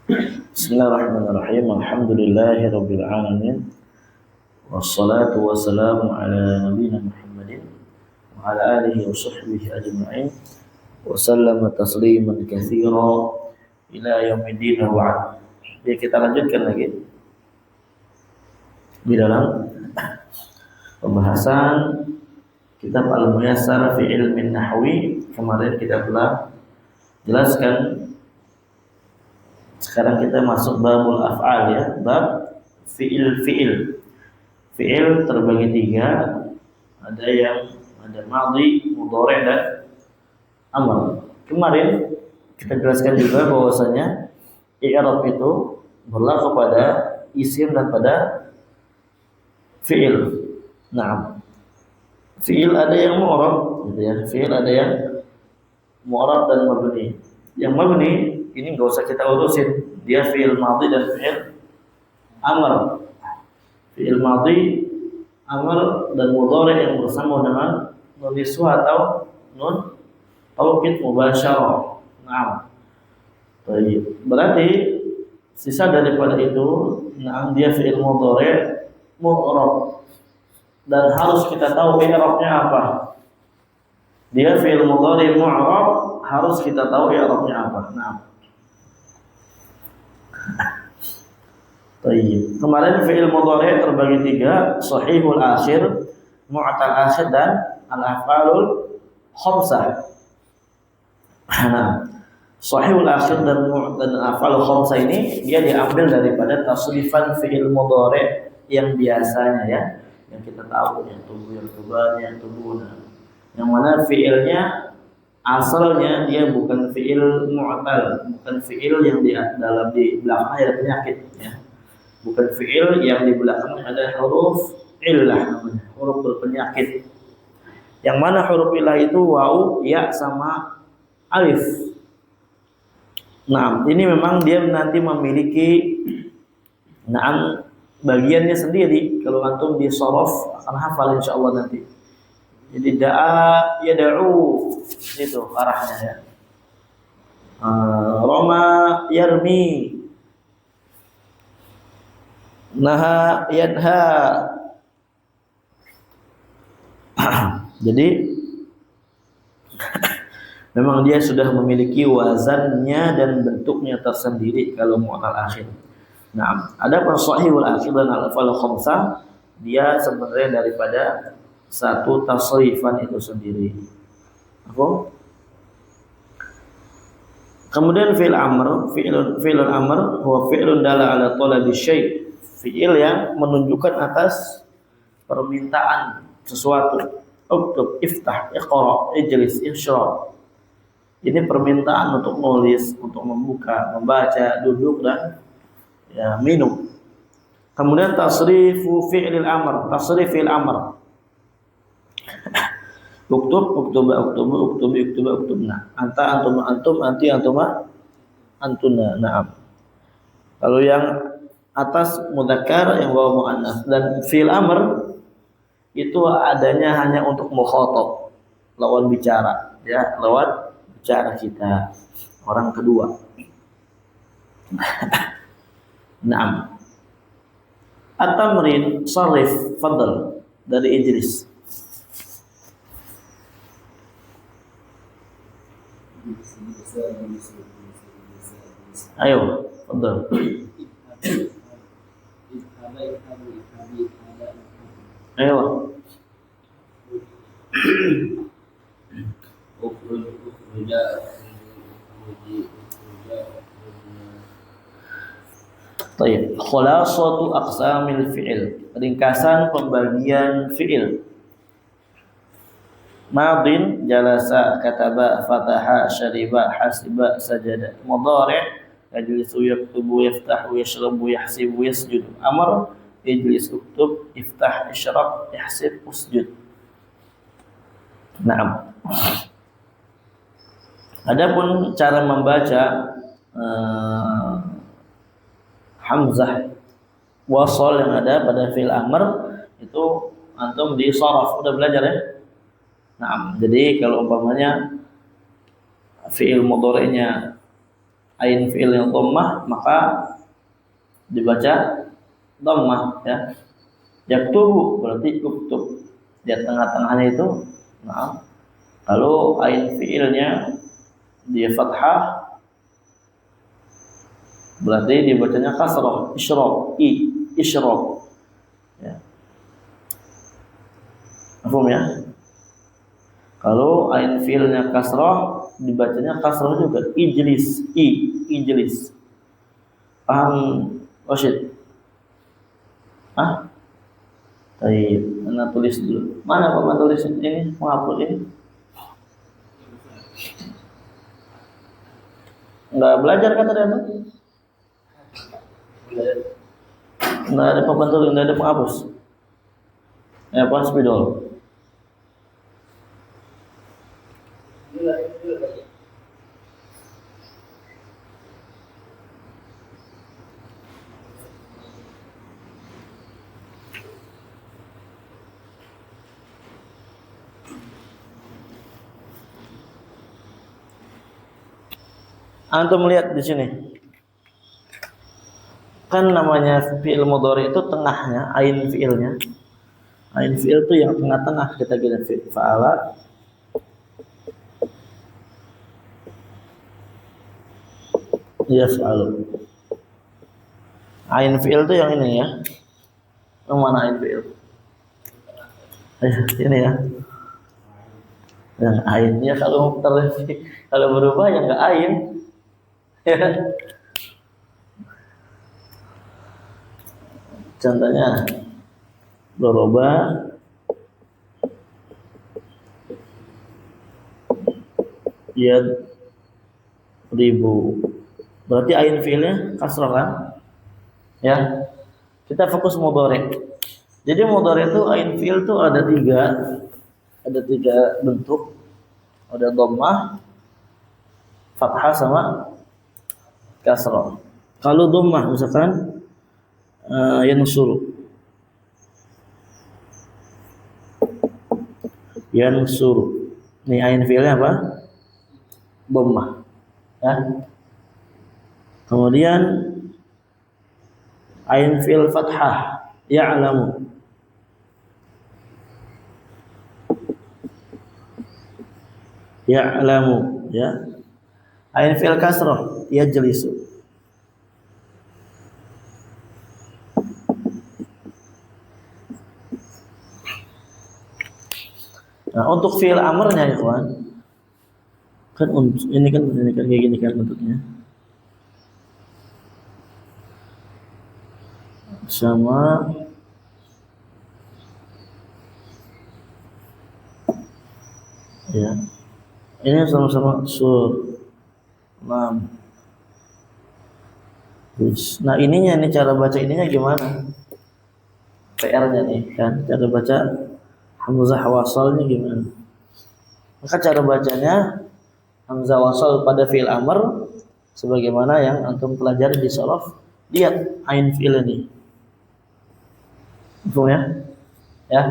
Bismillahirrahmanirrahim. Alhamdulillahirabbil alamin. Wassalatu wassalamu ala nabiyyina Muhammadin wa ala alihi wa sahbihi ajma'in. Wa sallama tasliman katsira ila yaumiddin wa ba'd. Ya, kita lanjutkan lagi di dalam pembahasan kitab Al-Muyassar fi Ilmin Nahwi. Kemarin kita telah jelaskan. Sekarang kita masuk babul af'al, ya, bab fi'il. Fi'il terbagi tiga, ada madhi, mudhari' dan amr. Kemarin kita jelaskan juga bahwasanya i'rab itu berlaku pada isim dan pada fi'il. Nah, fi'il ada yang mu'rab, gitu ya. Fi'il ada yang mu'rab dan mabni. Yang mabni ini enggak usah kita urusin, dia fi'il madhi dan fi'il amr. Fi'il madhi, amr dan mudhari' yang bersama dengan nun niswah atau nun taukid mubasyarah. Nah, berarti sisa daripada itu, nah, dia fi'il mudhari' mu'rab dan harus kita tahu i'rabnya apa. Dia fi'il mudhari' mu'rab, harus kita tahu i'rabnya apa. Nah, kemarin fi'il mudhari' terbagi tiga, sahihul akhir, mu'tal akhir, dan al-af'alul khamsah. Nah, sahihul akhir dan al-af'alul khamsah ini dia diambil daripada tasrifan fi'il mudhari' yang biasanya, ya, yang kita tahu, yang tubuh, yang tuban, yang tubuna. Yang mana fi'ilnya asalnya dia bukan fi'il mu'tal, bukan fi'il yang di belakang ada penyakit, ya. Bukan fi'il yang di belakang ada huruf illah, namanya huruf berpenyakit. Yang mana huruf illah itu waw, ya, sama alif. Nah, ini memang dia nanti memiliki bagiannya sendiri. Kalau antum di shorof akan hafal insyaallah nanti. Jadi da'a, yada'u, itu arahnya, ya. Roma, yarmi, naha, yadha. Jadi memang dia sudah memiliki wazannya dan bentuknya tersendiri kalau mu'tal akhir. Nah, ada sahihul akhir dan al-af'al khamsah, dia sebenarnya daripada satu tasrifan itu sendiri. Apa? Kemudian fi'il amr, fi'ilun amr huwa fi'lun dalla ala talabi syai'. Fi'il yang menunjukkan atas permintaan sesuatu. Uktub, iftah, iqra, ijlis, ishrab. Ini permintaan untuk nulis, untuk membuka, membaca, duduk, dan, ya, minum. Kemudian tasrifu fi'il amr, tasrif fi'il amr. Uktubna. Anta, antum, anti, antuma, antuna. Naam. Kalau yang atas mudzakkar, yang bawah muannats. Dan fi'il amr itu adanya hanya untuk mukhatab, lawan bicara, ya, lawan bicara kita, orang kedua. Naam. At-tamrin, sarif, fadl, dari Idris. Ayo, fadl. Ayo. Baik, khulasatu aqsamil fi'il. Ringkasan pembagian fi'il. Madin, jalasa, kataba, fataha, syariba, hasiba, sajada. Mudhari', yajlisu, yaktubu, yaftahu, yashrabu, yahsibu, yasjudu. Amr, ijlis, uktub, iftah, ishrab, ihsib, usjud. Naam. Adapun cara membaca hamzah wasal yang ada pada fi'il amr itu antum di sharaf udah belajar, ya. Nah, jadi kalau umpamanya fi'il mudhari'nya ain fi'il yang dhammah maka dibaca dhammah ya. Yaktubu berarti uktub. Di tengah-tengahnya itu nah, kalau ain fi'ilnya dia fathah berarti dibacanya kasrah, isyraq, isyraq. Ya. Paham ya? Kalau ain fi'ilnya kasrah dibacanya kasrah juga, ijlis, ijlis. Paham Rashid? Ah? Baik, Anda tulis dulu. Mana Pak tulis ini? Menghapus ini? Enggak belajar kata dia, Pak? Enggak ada papan tulis, enggak ada penghapus. Ya, Pak spidol. Antum lihat di sini. Kan namanya fi'il mudhari itu tengahnya ain fi'ilnya. Ain fi'il itu yang tengah-tengah kita bilang fi'il fa'ala. Yaf'alu. Ain fi'il itu yang ini ya. Yang mana ain fi'il? Ini ya. Yang ainnya kalau berubah ya enggak ain. Ya. Contohnya doroba yad ribu berarti ain fi'ilnya kasrah kan ya. Kita fokus mudhari. Jadi mudhari itu ain fi'il itu ada tiga bentuk, ada dhammah, fathah sama kasrah. Kalau dhammah misalkan yansuru ini ain fi'ilnya apa? Dhammah ya. Kemudian ain fi'il fathah ya'lamu ya. Ain fi'il kasrah yajlisu. Nah, untuk fi'il amrnya ya kawan, kan ini kan kayak gini kan bentuknya. Sama ya. Ini sama-sama nah ininya nih cara baca ininya gimana? PR-nya nih kan, cara baca hamzah wasalnya gimana? Maka cara bacanya hamzah wasal pada fi'il amr sebagaimana yang antum pelajari di shorof. Lihat ain fi'il ini. Paham ya? Ya.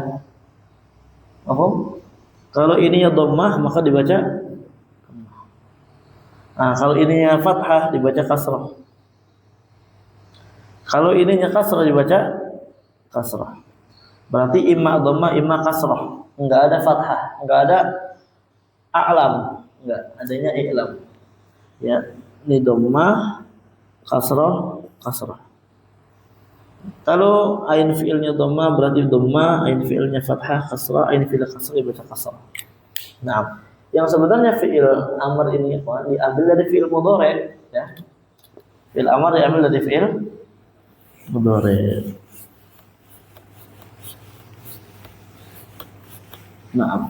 Paham? Kalau ininya dhammah maka dibaca. Nah, kalau ininya fathah dibaca kasrah. Kalau ininya kasrah dibaca kasrah. Berarti imma dhammah, imma kasrah. Enggak ada fathah, enggak ada a'lam, enggak, adanya i'lam. Ya, ini dhammah, kasrah, kasrah. Kalau ain fi'ilnya dhammah berarti dhammah, ain fi'ilnya fathah, kasrah, ain fi'il kasrah dibaca kasrah. Nah, yang sebenarnya fi'il amr ini diambil dari fi'il mudhari ya. Fi'il amr diambil dari fi'il mudhari. Nah,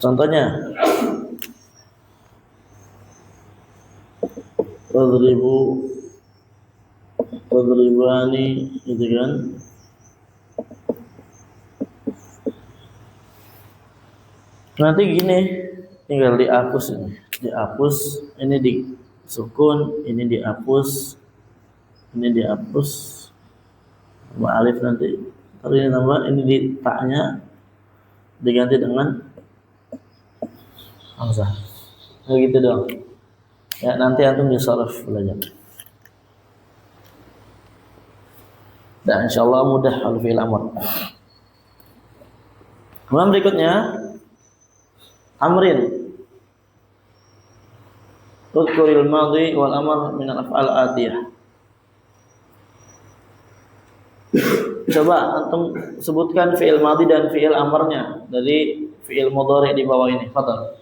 contohnya wadribani gitu kan. Nanti gini, tinggal dihapus ini disukun, ini dihapus, ini dihapus sama alif nanti. Terus ini tambah ini di taknya diganti dengan hamzah. Begitu dong. Ya, nanti antum disaraf belajar. Dan insyaallah mudah al fi'il amr. Kemudian berikutnya amrin. Udhkuril madhi wal amr min al-af'al atiyah. Coba antum sebutkan fi'il madhi dan fi'il amarnya dari fi'il mudhari di bawah ini. Fadhal.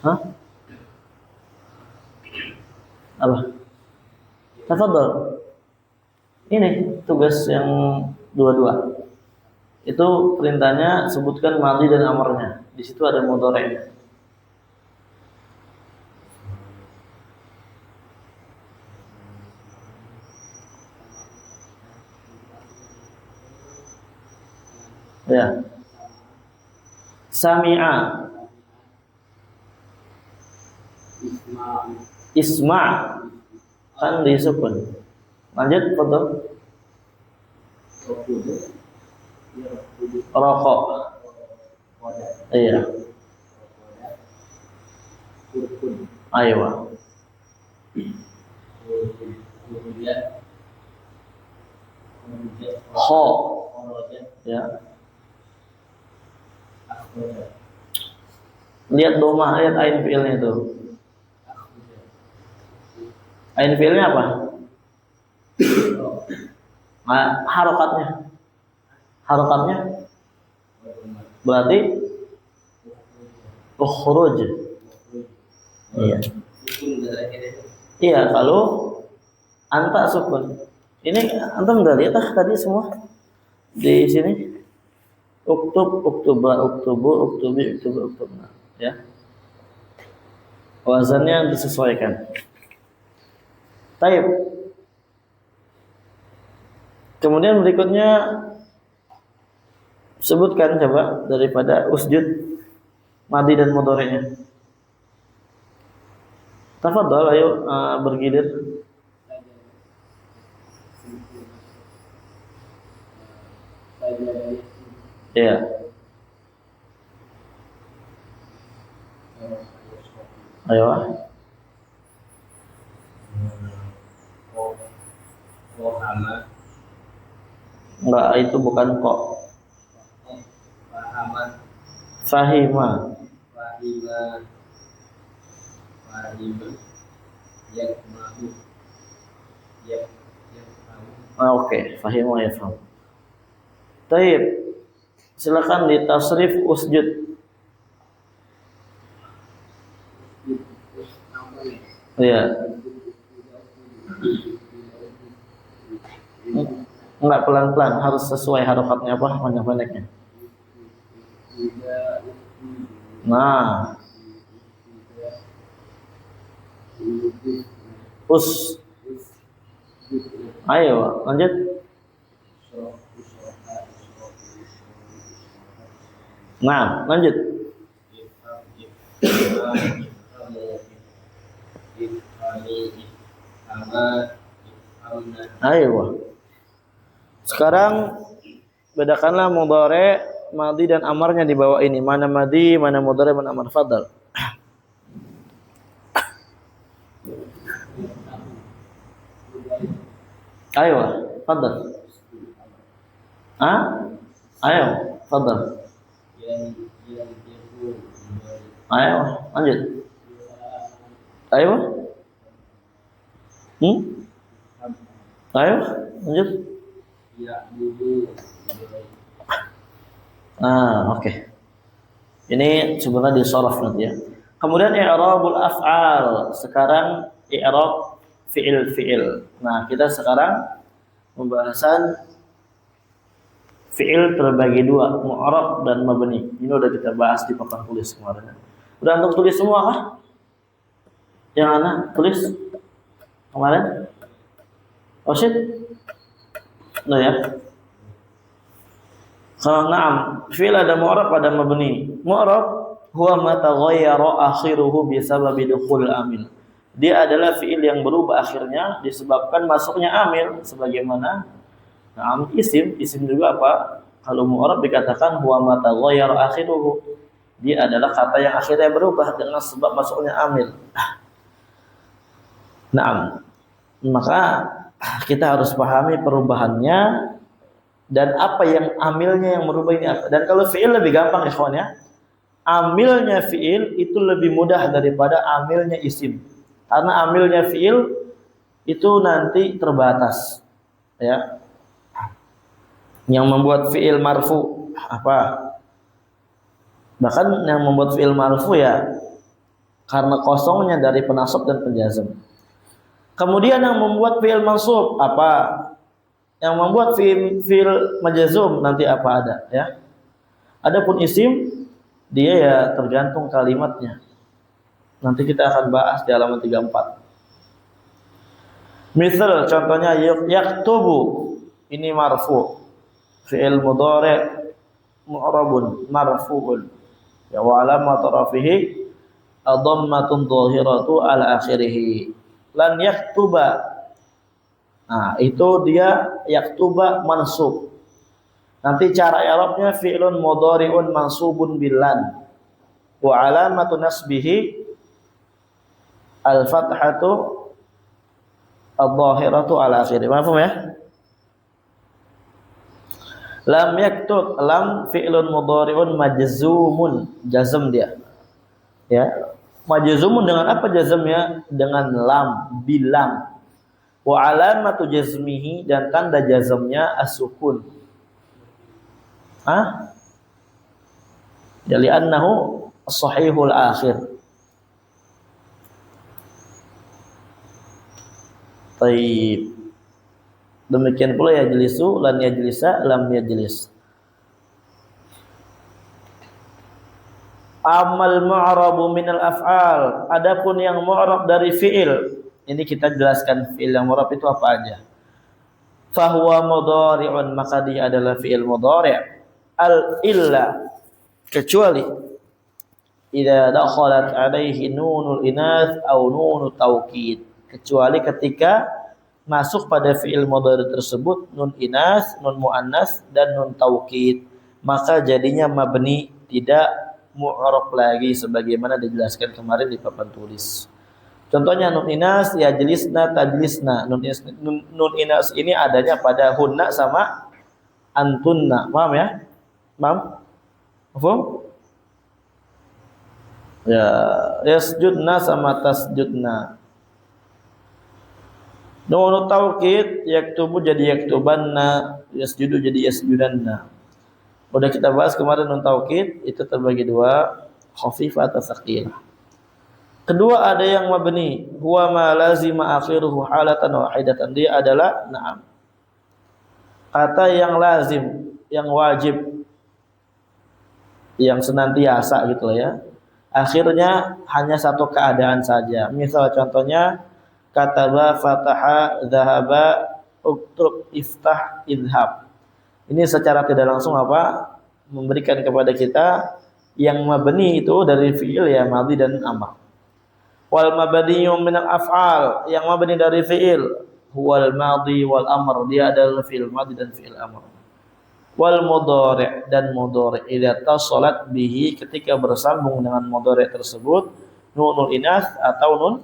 Hah? Apa? Tafadhal. Ini tugas yang dua-dua. Itu perintahnya sebutkan madhi dan amarnya. Di situ ada mudhari'. Ya. Sami'a. Isma' kan disebut. Lanjut, fadhal. Rokok. Iya. Ayo. Ho. Ya. Lihat domah, lihat ain fi'ilnya itu. Ain fi'ilnya apa? Nah, harokatnya. Harokatnya berarti ukhruj. Iya. Iya, kalau anta sukun. Ini antum udah lihat tadi semua di sini. Uktub, uktuba, uktubu, uktubi, uktuba, uktubna. Ya. Wazannya disesuaikan. Taib. Kemudian berikutnya sebutkan coba daripada usjud madhi dan mudhari'nya. Tafadhal, ayo bergilir. Ya. Ayo. Enggak, itu bukan kok. Fahima. Oke, fahima ya faham. Taib. Silakan ditasrif usjud. Iya. Enggak, pelan-pelan, harus sesuai harokatnya apa, panjang-pendeknya. Nah. Us. Ayo, lanjut. Nah, lanjut. Ayo. Sekarang bedakanlah mudhari', madhi dan amarnya di bawah ini. Mana madhi, mana mudhari', mana amar. Fadhal. Ayo, fadhal. Ayo, fadhal. Ayo, lanjut. Ayo. Ayo, lanjut. Oke. Ini sebenarnya disoraf nanti ya. Kemudian i'rabul af'al. Sekarang i'rab fi'il. Nah, kita sekarang pembahasan fi'il terbagi dua, mu'rab dan mabni. Ini udah kita bahas di papan tulis kemarin. Udah antum tulis semua kah? Yang anak tulis kemarin? Oh shit. Nah ya. Na'am, fi'il ada mu'rab ada mabni. Mu'rab huwa ma taghayyara akhiruhu bisababi dukhul amil. Dia adalah fi'il yang berubah akhirnya disebabkan masuknya amil sebagaimana na'am isim juga apa? Kalau mu'rab dikatakan huwa ma taghayyara akhiruhu. Dia adalah kata yang akhirnya berubah dengan sebab masuknya amil. Na'am. Maka kita harus pahami perubahannya dan apa yang amilnya yang merubah ini apa. Dan kalau fi'il lebih gampang ikhwan ya. Amilnya fi'il itu lebih mudah daripada amilnya isim. Karena amilnya fi'il itu nanti terbatas. Ya. Yang membuat fi'il marfu apa? Bahkan yang membuat fi'il marfu ya karena kosongnya dari penasab dan penjazm. Kemudian yang membuat fi'il mansub apa? Yang membuat fi'il majazum nanti apa ada ya. Adapun isim dia ya tergantung kalimatnya. Nanti kita akan bahas di halaman 34. Misal contohnya yaktubu ini marfu. Fi'il mudhari' mu'rabun marfu'un. Ya wa alamat rafihi adhammatun dhahiratu ala akhirih. Lan yaktuba. Nah, itu dia yaktuba mansub. Nanti cara i'rabnya fi'lun mudhari'un mansubun bilan. Wa alamatu nasbihi al-fathatu adh-dhahiratu ala akhirih. Paham ya? Lam yaktub, lam fi'lun mudhari'un majzumun, jazm dia. Ya. Majzumun dengan apa jazmnya? Dengan lam, bilam. Wa alamatu jazmihi dan tanda jazmnya as-sukun. Ya li'annahu as-sahihul akhir. Baik. Demikian pula yajlisu, lan yajlisa, lam yajlis. Amal mu'rabu minal af'al. Adapun yang mu'rab dari fi'il. Ini kita jelaskan fi'il yang mu'rab itu apa aja. Fahuwa mudhari'un, maka dia adalah fi'il mudhari'. Al-illa, kecuali idza dakhalat alaihi nunul inath au nunut taukid. Kecuali ketika masuk pada fi'il mudhari' tersebut nun inas, nun muannas dan nun taukid, maka jadinya mabni, tidak mu'rab lagi sebagaimana dijelaskan kemarin di papan tulis. Contohnya nun inas ya jelisna tajlisna. Nun inas ini adanya pada hunna sama antunna. Paham ya? Paham? Paham? Ya, yasjudna sama tasjudna. Nun taukid yaktubu jadi yaktubanna, yasjudu jadi yasjudanna. Udah kita bahas kemarin nun taukid itu terbagi dua, khafifah atau tsaqilah. Kedua ada yang mabni, huwa ma lazima akhiruhu halatan wahidatan. Dia adalah na'am. Kata yang lazim, yang wajib, yang senantiasa gitu ya. Akhirnya hanya satu keadaan saja. Misal contohnya kataba, fataha, dhahaba, uktub, iftah, idhab. Ini secara tidak langsung apa? Memberikan kepada kita yang mabni itu dari fi'il ya madhi dan amr. Wal mabniyyu min al-af'al, yang mabni dari fi'il huwal madhi wal amr, dia adalah fi'il madhi dan fi'il amr. Wal mudhari' dan mudhari' idza tasalat bihi, ketika bersambung dengan mudhari' tersebut nunul inas atau nun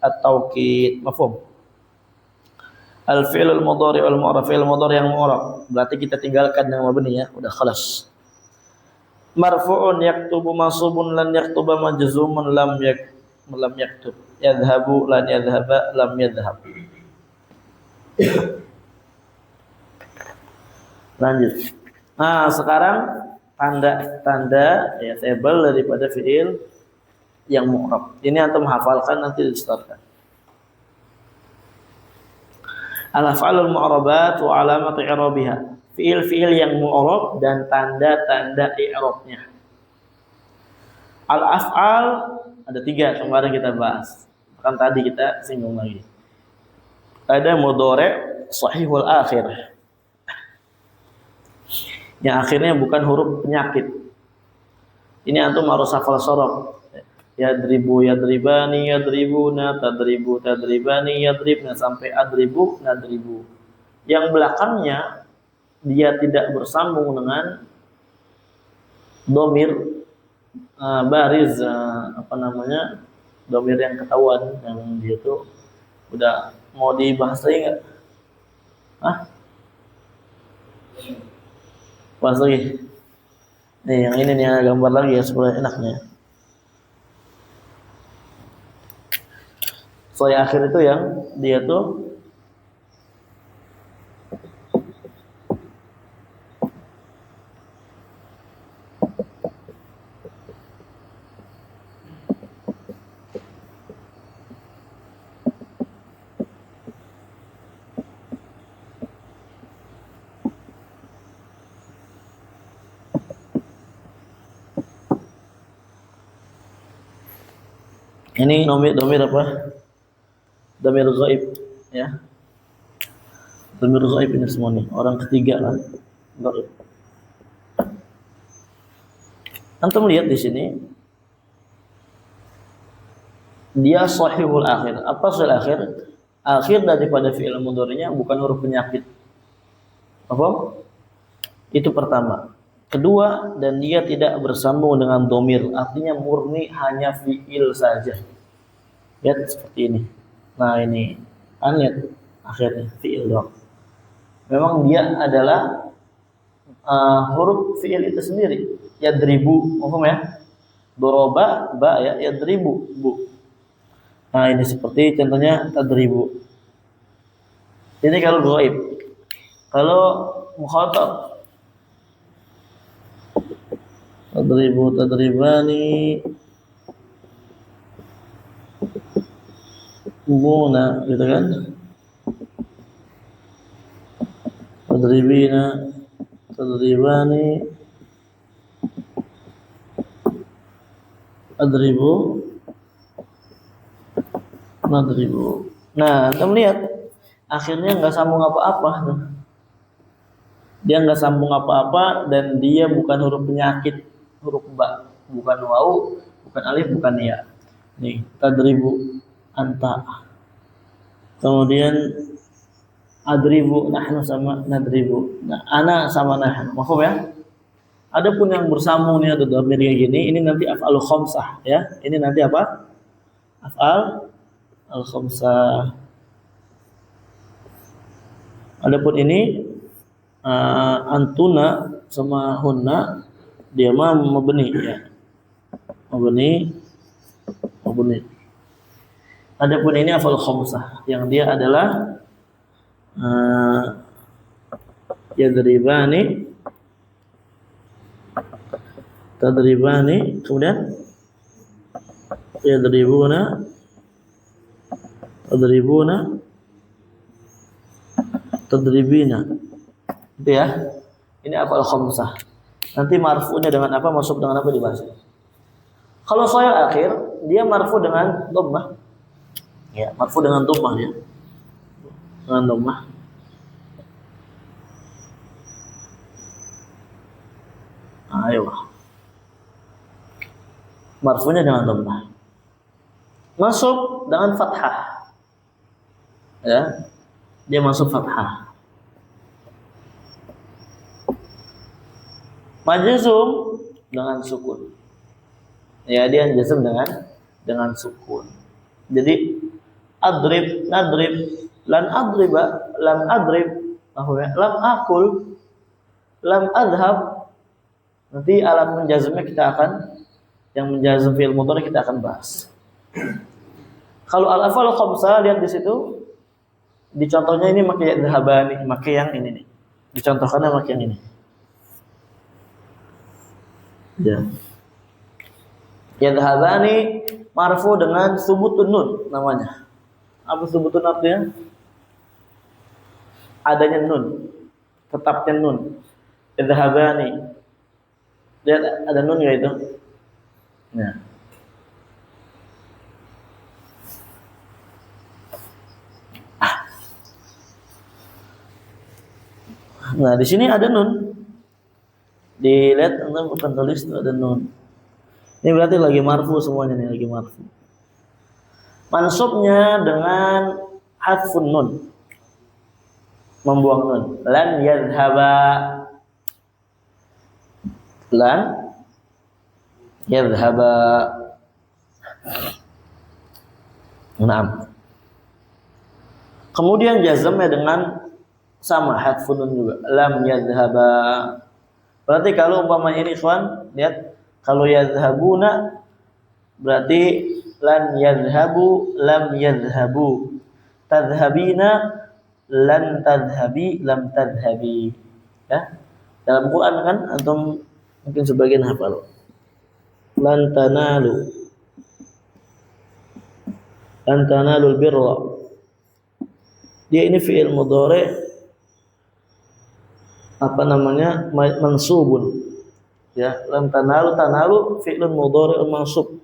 at-taukid. Mafhum? Al-fi'lul mudhari' wal mu'rab, fi'il mudhari' yang mu'rab, berarti kita tinggalkan yang mabni ya, udah khalas. Marfu'un yaktubu mansubun lan yaktuba majzumun lam yaktub, yadhhabu lan yadhhaba lam yadhhab. Lanjut. Nah, sekarang tanda-tanda ya tabel daripada fi'il yang mu'rab. Ini antum hafalkan nanti distartkan. Al-af'alul mu'rabat wa alamatu i'rabiha. Fi'il-fi'il yang mu'rab dan tanda-tanda i'rabnya. Al-af'al ada 3 kemarin kita bahas. Bahkan tadi kita singgung lagi. Ada mudhari' sahihul akhir. yang akhirnya bukan huruf penyakit. Ini antum harus hafal sorof. Yadribu, yadribani, yadribuna, tadribu, tadribani, yadribna, sampai adribu, nadribu. Yang belakangnya dia tidak bersambung dengan domir bariz, domir yang ketahuan, yang dia tuh udah mau dibahas lagi nggak? Bahas lagi. Nih yang ini nih gambar lagi ya supaya enaknya. So yang akhir itu yang dia tuh ini domir apa? Domir ghaib ya. Domir ghaib ini semua nih, orang ketiga lah. Ghaib. Antum lihat di sini dia shahihul akhir. Apa shahihul akhir? Akhir daripada fi'il mudhari'nya bukan huruf penyakit. Apa? Itu pertama. Kedua, dan dia tidak bersambung dengan domir, artinya murni hanya fi'il saja. Lihat seperti ini. Nah ini, lihat akhirnya fi'il doang. Memang dia adalah huruf fi'il itu sendiri. Yadribu, paham ya? Doroba, ba ya, yadribu, bu. Nah ini seperti contohnya tadribu. Ini kalau ghaib. Kalau mukhatab, tadribu, tadribani, buna, gitu kan? Tadribina, tadribani, adribu, nadribu. Nah, kita melihat akhirnya nggak sambung apa-apa. Dia nggak sambung apa-apa dan dia bukan huruf penyakit, huruf ba, bukan wau, bukan alif, bukan ya. Nih, tadribu, anta. Kemudian adribu, nahnu sama nadribu. Nah, ana sama nahnu. Mafhum ya? Adapun yang bersambung nih atau dhamir kayak gini, ini nanti af'al khamsah ya. Ini nanti apa? Af'al al-khamsah. Adapun ini antuna sama hunna dia mah mabni ya. Mabni. Adapun ini af'al khamsah yang dia adalah yadribani, tadribani, kemudian yadribuna, tadribuna, tadribina. Itu ya. Ini af'al khamsah. Nanti marfu'nya dengan apa, masuk dengan apa dibahas. Kalau shahih akhir, dia marfu dengan dhammah. Ya, marfu dengan dhammah ya. Dengan dhammah. Ayo. Marfu'nya dengan dhammah. Masuk dengan fathah. Ya. Dia masuk fathah. Majzum dengan sukun. Ya, dia jazm dengan sukun. Jadi adrib, nadrib, lan adriba, lam adrib, lam akul, lam adhab. Nanti alat menjazmnya kita akan, yang menjazm fi'il mudhari kita akan bahas. Kalau al-af'al khamsah, lihat di situ. Di contohnya ini pakai dhahabani, pakai yang ini nih. Dicontohkannya pakai yang ini. Ya. Yadhabani marfu dengan subutun nun namanya. Apa subutun artinya? Adanya nun, tetapnya nun. Yadhabani. Lihat ada nun enggak itu? Nah. Nah, di sini ada nun. Dilihat anda bukan tulis itu ada nun. Ini berarti lagi marfu semuanya nih, lagi marfu. Mansubnya dengan hadfun nun, membuang nun. Lan yadhhaba, lan yadhhaba. Naam. Kemudian jazmnya dengan sama hadfun nun juga, lam yadhhaba. Berarti kalau umpama ini ikhwan, lihat kalau yadhhabuna berarti lan yadhhabu, lam yadhhabu. Tadhhabina, lan tadhhabi, lam tadhhabi. Ya. Dalam Quran kan antum mungkin sebagian hafal. Lan tanalu, lan tanalul birra. Dia ini fi'il mudhari apa namanya? Mansubun. Ya, lan tanalu fi'lun mudhari mansub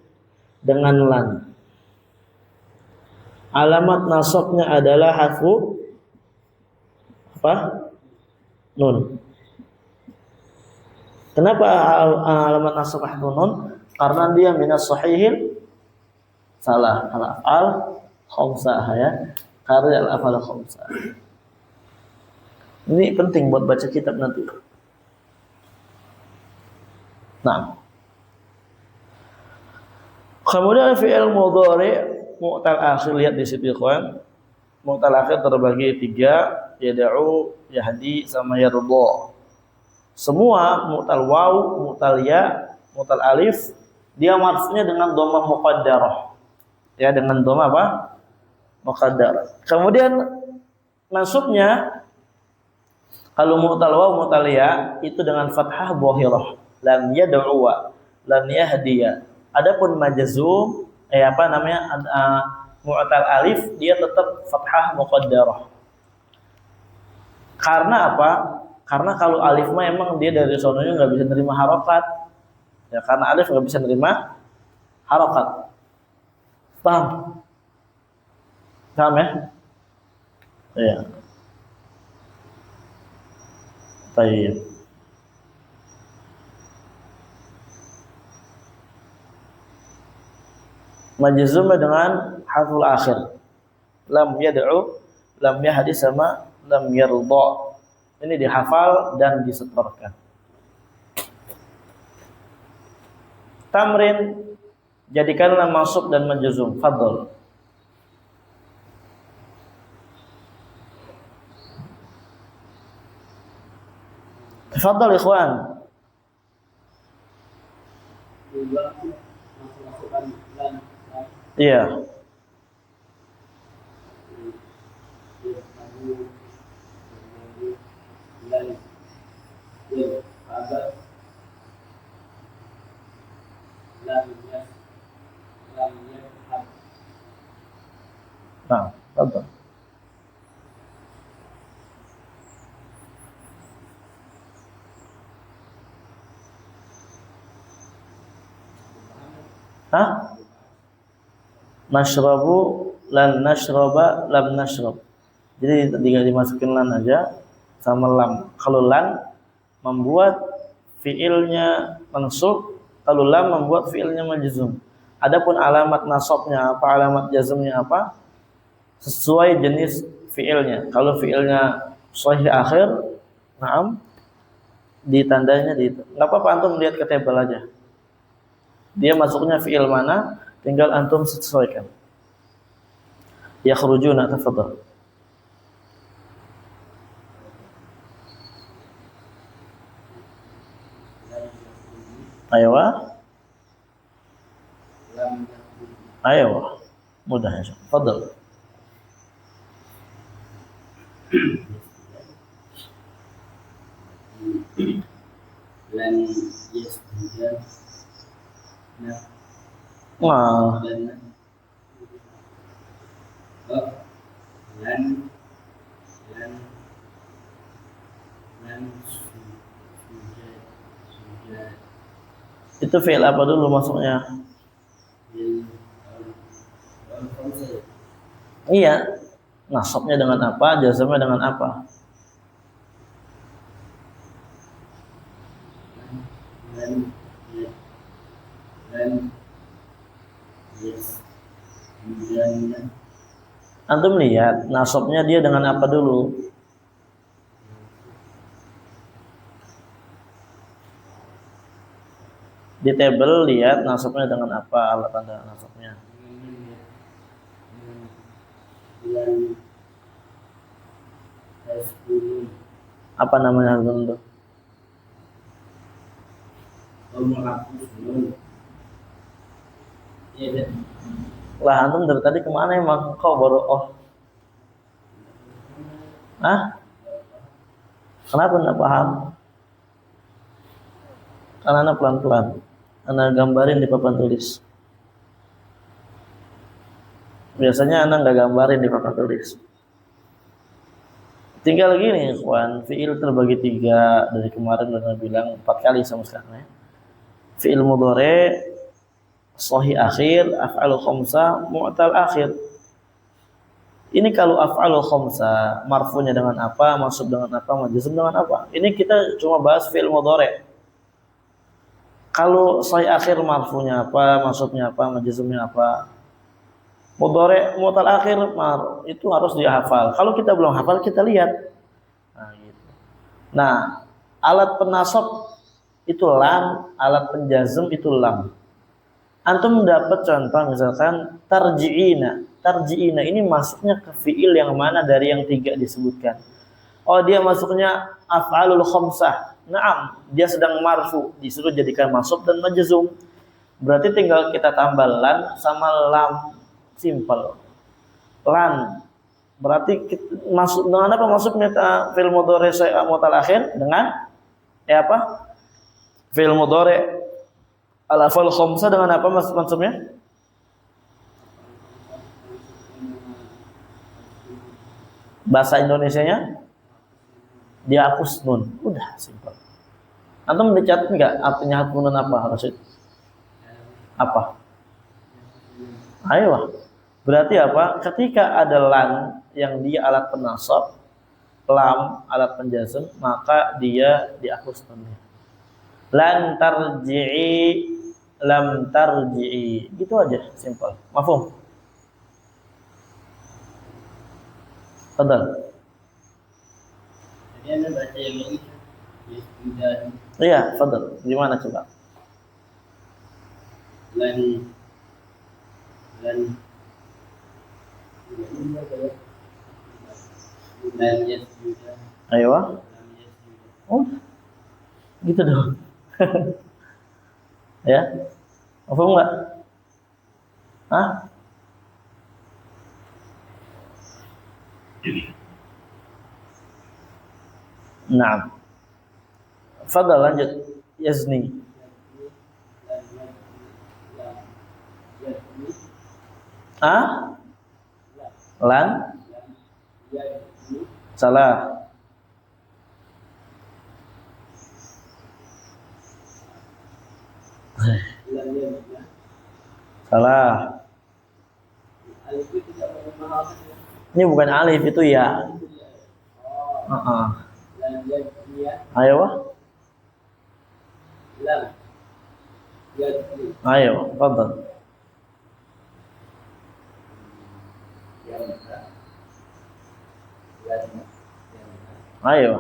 dengan lan. Alamat nasabnya adalah hadfu apa? Nun. Kenapa alamat nasab hadfu nun? Karena dia minas sahihil salah al-af'al khamsah ya. Karya al-af'al khamsah. Ini penting buat baca kitab nanti. Nah. Kemudian fi'il mudhari mu'tal akhir, lihat di situ ikhwan. Mu'tal akhir terbagi 3, yad'u, yahdi sama yarda. Semua mu'tal waw, mu'tal ya, mu'tal alif dia marfu'nya dengan dhammah muqaddarah. Ya, dengan dhammah apa? Muqaddarah. Kemudian mansubnya kalau mu'tal waw, mu'tal ya itu dengan fathah dhahirah. Lam yad'u, lam yahdiya. Adapun majzum mu'tal alif dia tetap fathah muqaddarah. Karena apa? Karena kalau alif mah emang dia dari sononya nggak bisa nerima harokat. Ya, karena alif nggak bisa nerima harokat. Paham? Paham ya? Iya. Baik. Majzum dengan harful akhir. Lam yad'u, lam yahdi sama lam yarda. Ini dihafal dan disetorkan. Tamrin, jadikanlah mansub dan majzum. Fadhol. Tafadhal ikhwan. Iya. Nah, betul. Hah? Nashrabu, lan nashraba, lam nashrab. Jadi tinggal dimasukin lan aja sama lam. Kalau lan membuat fiilnya mansub, kalau lam membuat fiilnya majzum. Adapun alamat nasabnya apa, alamat jazmnya apa? Sesuai jenis fiilnya. Kalau fiilnya sahih akhir, na'am, ditandanya di itu. Enggak apa-apa antum lihat ke tabel aja. Dia masuknya fiil mana, tinggal antum sesuaikan. Yakhrujuna, tafadhal. Aywa. Aywa. Mudah ya. Tafadhal. Lan yasjuda. Wah. Lan Itu fi'il apa dulu masuknya? Iya. Nasabnya dengan apa? Jazmnya dengan apa? lan lan yasjudanna. Antum lihat nasabnya dia dengan apa dulu? Di tabel lihat nasabnya dengan apa, alat tanda nasabnya. Lan tasbunun Apa namanya itu? menghapus nun. Iya, Lah antum dari tadi kemana emang? Kau baru Hah? Kenapa enggak paham? Karena anak pelan-pelan. Anak gambarin di papan tulis. Biasanya anak nggak gambarin di papan tulis. Tinggal gini, ikhwan, fiil terbagi 3 dari kemarin udah bilang 4 kali sama sekarang ya. Fiil mudhari, sahih akhir, af'alu khamsah, mu'tal akhir. Ini kalau af'alu khamsah, marfunya dengan apa, mansub dengan apa, majzum dengan apa. Ini kita cuma bahas fiil mudhari. Kalau sahih akhir marfunya apa, mansubnya apa, majzumnya apa. Mudhari mu'tal akhir itu harus dihafal. Kalau kita belum hafal, kita lihat. Nah, gitu. Nah, alat penasab itu lam, alat penjazm itu lam. Antum dapat contoh misalkan tarji'ina. Tarji'ina ini masuknya ke fiil yang mana dari yang 3 disebutkan. Oh, dia masuknya af'alul khamsah. Naam, dia sedang marfu, disuruh jadikan mansub dan majzum. Berarti tinggal kita tambah lan sama lam, simple. Lan berarti masuk dengan apa masuknya fi'il mudhari mu'tal akhir dengan apa? Fi'il mudhari al-af'al khamsah dengan apa maksudnya? Bahasa Indonesianya dihapus nun. Udah simpel. Antum dicatat enggak artinya hapus nun apa Rasid? Apa? Ayo. Berarti apa? Ketika ada lan yang dia alat penasab, lam alat penjazm, maka dia dihapus nunnya. Lan tarji'i, lam tarji'i. Gitu aja, simpel. Mafhum? Fadal. jadi Anda baca yang ini yasjudan Iya, fadal. Gimana coba? lan lan lan yasjudan Ayo. lam yasjudan. Oh, gitu dong. Ya. Mafhum enggak? Hah? Naam. Fadal lanjut. Yazni. Ah? Lan? Salah. Salah. Ini bukan alif, itu ya. Ayo, Wah. Ayo, fadal. Ayo.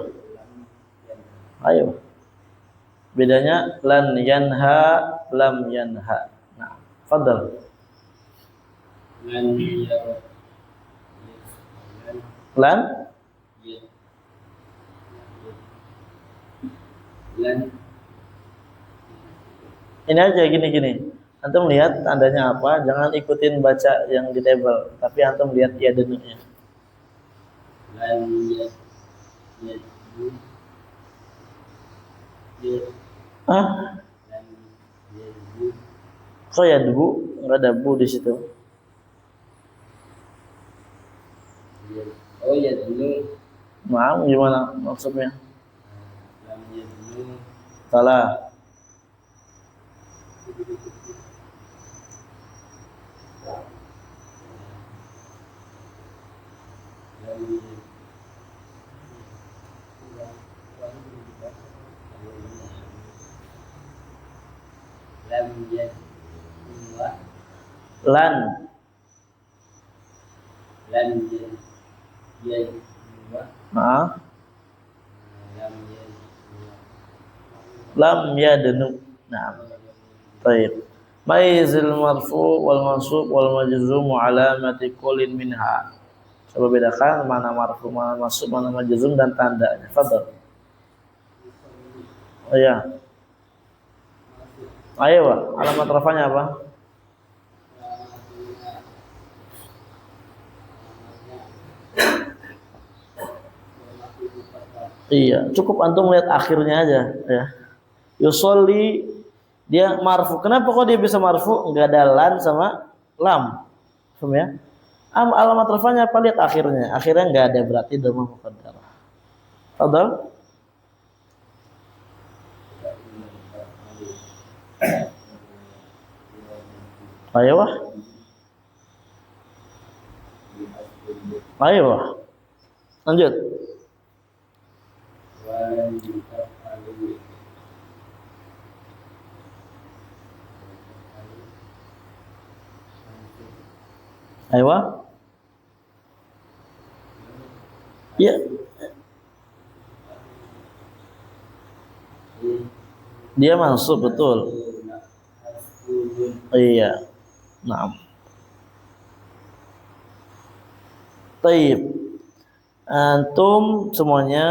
Ayo. Bedanya lan yanha, lam yanha. Nah, fadal. Lan ini aja gini-gini. Antum lihat tandanya apa, jangan ikutin baca yang di table, tapi antum lihat ya denuknya. Ah, kok ya bu? Enggak ada bu di situ. Oh ya dulu. Mau gimana maksudnya? Salah. Lan. lan ya Nah, lam ya lam yadnu. Nah, baik. Maizil marfu wal mansub wal majzum alamati kullin minha. Coba bedakan mana marfu, mana mansub, mana majzum dan tandanya. Fadhal. Oh ya. Ayo, Pak. Alamat rafanya apa? Iya, cukup antum lihat akhirnya aja ya. Yusolli dia marfu. Kenapa kok dia bisa marfu? Enggak ada lan sama lam. Paham ya? Alamat rafanya apa? Lihat akhirnya. Akhirnya enggak ada berarti dhamma muqaddarah. Fadhal. Ayo wah. Ayo wah. Lanjut. walan yutafalu Ayo wah. Ya. Dia masuk betul. Iya. Nah. Taib. Antum semuanya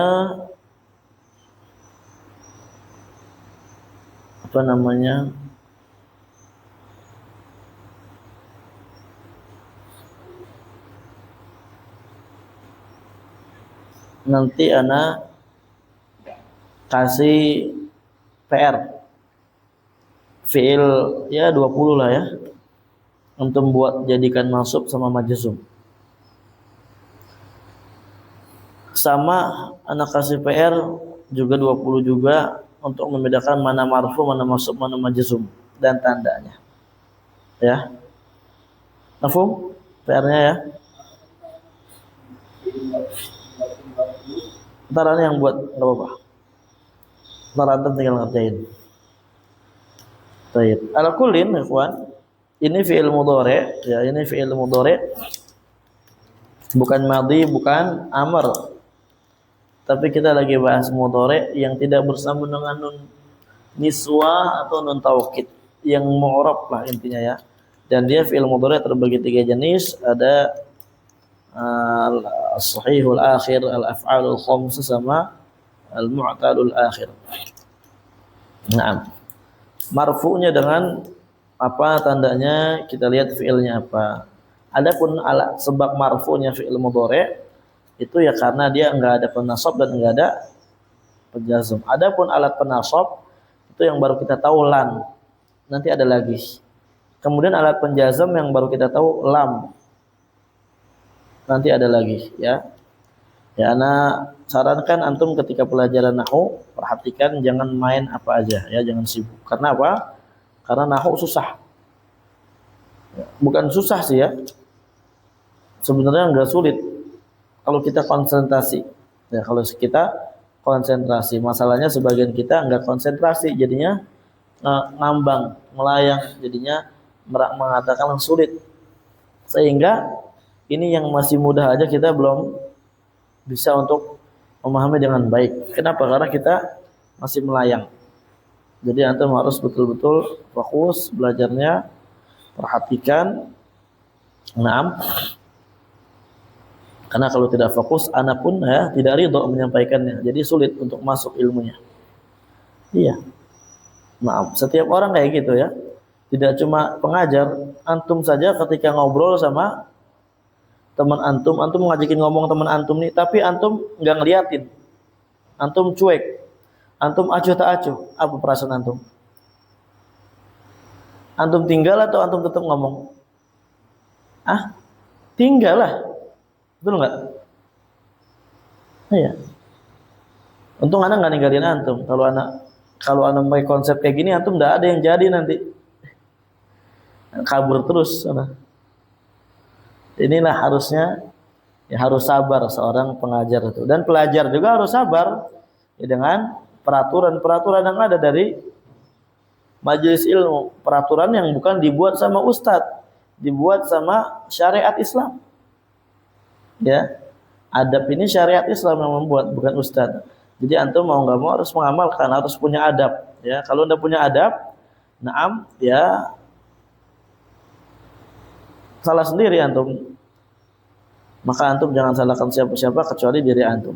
apa namanya? Nanti anak kasih PR fiil ya 20 lah ya. Untuk buat jadikan mansub sama majzum. Sama anak kasih PR juga 20 juga untuk membedakan mana marfu, mana mansub, mana majzum dan tandanya. Ya. Mafhum? PR-nya ya. Ntar yang buat enggak apa-apa. Ntar antum tinggal ngerjain. Baik. Ala kullin ikhwan, ini fi'il mudhari ya, ini fi'il mudhari. Bukan madhi, bukan amr. Tapi kita lagi bahas mudhari yang tidak bersambung dengan nun niswa atau nun taukid, yang mu'rab lah intinya ya. Dan dia fi'il mudhari terbagi 3 jenis, ada al-sahihul akhir, al-af'alul khamsah sama al-mu'talul akhir. Nah, marfu'nya dengan apa tandanya, kita lihat fi'ilnya apa. Adapun sebab marfu'nya fi'il mudhari itu ya karena dia enggak ada penasab dan enggak ada penjazm. Adapun alat penasab itu yang baru kita tahu lan. Nanti ada lagi. Kemudian alat penjazm yang baru kita tahu lam. Nanti ada lagi ya. Ya, ana sarankan antum ketika pelajaran nahwu perhatikan jangan main apa aja ya, jangan sibuk. Karena apa? Karena nahwu susah. Ya, bukan susah sih ya. Sebenarnya enggak sulit kalau kita konsentrasi. Ya, kalau kita konsentrasi, masalahnya sebagian kita enggak konsentrasi, jadinya ngambang, melayang, jadinya mengatakan sulit. Sehingga ini yang masih mudah aja kita belum bisa untuk memahami dengan baik. Kenapa? Karena kita masih melayang. Jadi antum harus betul-betul fokus belajarnya, perhatikan. Naam. Karena kalau tidak fokus, ana pun ya tidak ridho menyampaikannya. Jadi sulit untuk masuk ilmunya. Iya. Maaf, setiap orang kayak gitu ya. Tidak cuma pengajar, antum saja ketika ngobrol sama teman antum ngajakin ngomong teman antum nih, tapi antum nggak ngeliatin, antum cuek, antum acuh tak acuh, apa perasaan antum? Antum tinggal atau antum tetap ngomong? Tinggal lah, betul nggak? Iya. Untung anak nggak ninggalin antum. Kalau anak pakai konsep kayak gini, antum nggak ada yang jadi nanti, kabur terus anak. Inilah harusnya ya, harus sabar seorang pengajar itu, dan pelajar juga harus sabar ya, dengan peraturan yang ada dari Majelis ilmu, peraturan yang bukan dibuat sama ustadz, dibuat sama syariat Islam. Ya, adab ini syariat Islam yang membuat, bukan ustadz. Jadi antum mau nggak mau harus mengamalkan, harus punya adab. Ya, kalau udah punya adab, naam, ya salah sendiri antum. Maka antum jangan salahkan siapa-siapa kecuali diri antum.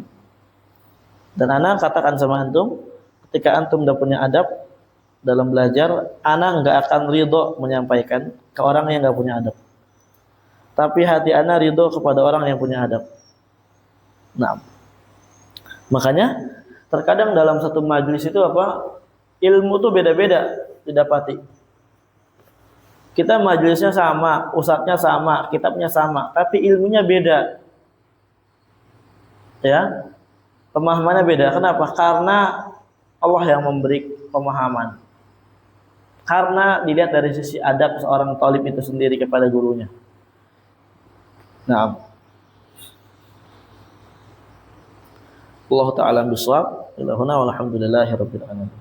Dan ana katakan sama antum, ketika antum udah punya adab dalam belajar, ana nggak akan ridho menyampaikan ke orang yang nggak punya adab. Tapi hati ana ridho kepada orang yang punya adab. Nah, makanya terkadang dalam satu majelis itu apa? Ilmu tuh beda-beda didapati. Kita majelisnya sama, ustadznya sama, kitabnya sama, tapi ilmunya beda. Ya, pemahamannya beda. Kenapa? Karena Allah yang memberi pemahaman. Karena dilihat dari sisi adab seorang talib itu sendiri kepada gurunya. Nah, Allah Ta'ala bisawab. Ilahuna walhamdulillahi rabbil alamin.